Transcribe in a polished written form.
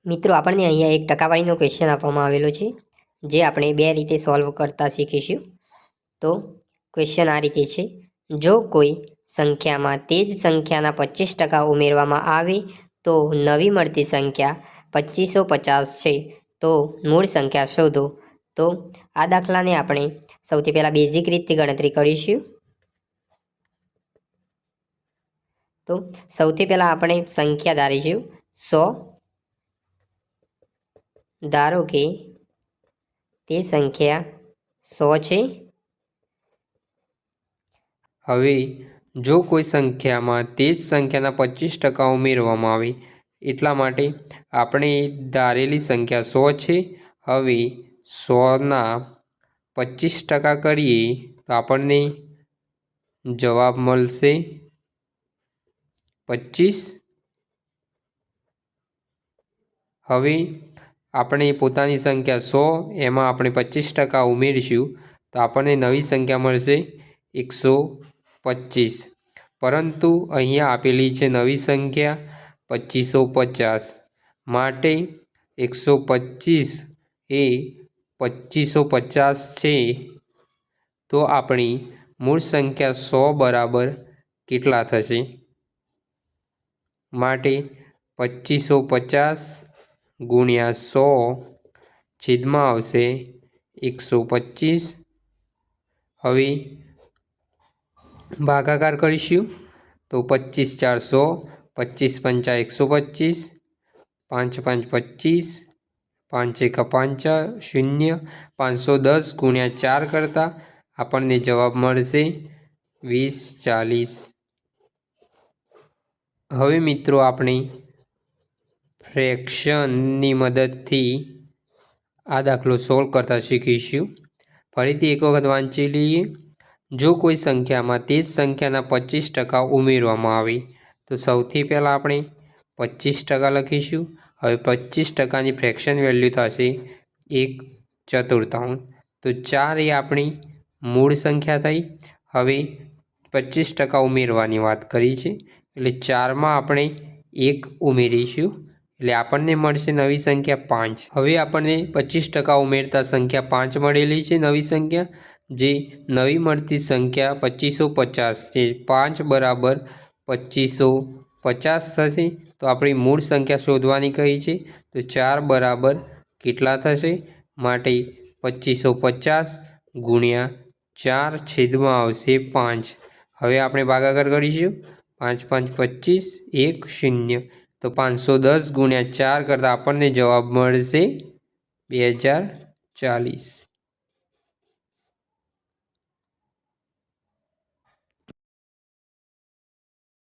મિત્રો આપણને અહીંયા એક ટકાવારીનો ક્વેશ્ચન આપવામાં આવેલો છે, જે આપણે બે રીતે સોલ્વ કરતા શીખીશું. તો ક્વેશ્ચન આ રીતે છે: જો કોઈ સંખ્યામાં તે જ સંખ્યાના 25% ઉમેરવામાં આવે તો નવી મળતી સંખ્યા 2550 છે. તો મૂળ સંખ્યા શોધો. તો આ દાખલાને આપણે સૌથી પહેલાં બેઝિક રીતથી ગણતરી કરીશું. તો સૌથી પહેલાં આપણે સંખ્યા ધારીશું 100. ધારો કે તે સંખ્યા 100 છે. હવે જો કોઈ સંખ્યામાં તે જ સંખ્યાના 25% ઉમેરવામાં આવે, એટલા માટે આપણે ધારેલી સંખ્યા 100 છે. હવે 100ના 25% કરીએ તો આપણને જવાબ મળશે 25. હવે આપણે પોતાની સંખ્યા 100 એમાં આપણે 25% ઉમેરીશું તો આપણને નવી સંખ્યા મળશે 125. પરંતુ અહીંયા આપેલી છે નવી સંખ્યા 2550, માટે 125 એ 2550 છે. તો આપણી મૂળ સંખ્યા 100 બરાબર કેટલા થશે? માટે 2550 ગુણ્યા 100 છેદમાં આવશે 125. હવે ભાગાકાર કરીશું તો 25 4 100, 25 5 125, 5 1 5 0, 510 ગુણ્યા 4 કરતાં આપણને જવાબ મળશે 2040. હવે મિત્રો આપણે ફ્રેક્શનની મદદથી આ દાખલો સોલ્વ કરતા શીખીશું. ફરીથી એક વખત વાંચી લઈએ. જો કોઈ સંખ્યામાં તે જ સંખ્યાના 25% ઉમેરવામાં આવે તો સૌથી પહેલાં આપણે 25% લખીશું. હવે 25%ની ફ્રેક્શન વેલ્યુ થશે 1/4. તો 4 એ આપણી મૂળ સંખ્યા થઈ. હવે 25% ઉમેરવાની વાત કરી છે, એટલે 4માં આપણે 1 ઉમેરીશું, એટલે આપણને મળશે નવી સંખ્યા 5. હવે આપણને 25% ઉમેરતા સંખ્યા 5 મળેલી છે. નવી સંખ્યા જે નવી મળતી સંખ્યા 2550 છે. 5 બરાબર 2550 થશે. તો આપણી મૂળ સંખ્યા શોધવાની કહી છે, તો 4 બરાબર કેટલા થશે? માટે 2550 ગુણ્યા 4 છેદમાં આવશે 5. હવે આપણે ભાગાકાર કરીશું. 5 5 25, 1 0. તો 510 ગુણ્યા 4 કરતાં આપણને જવાબ મળશે 2040.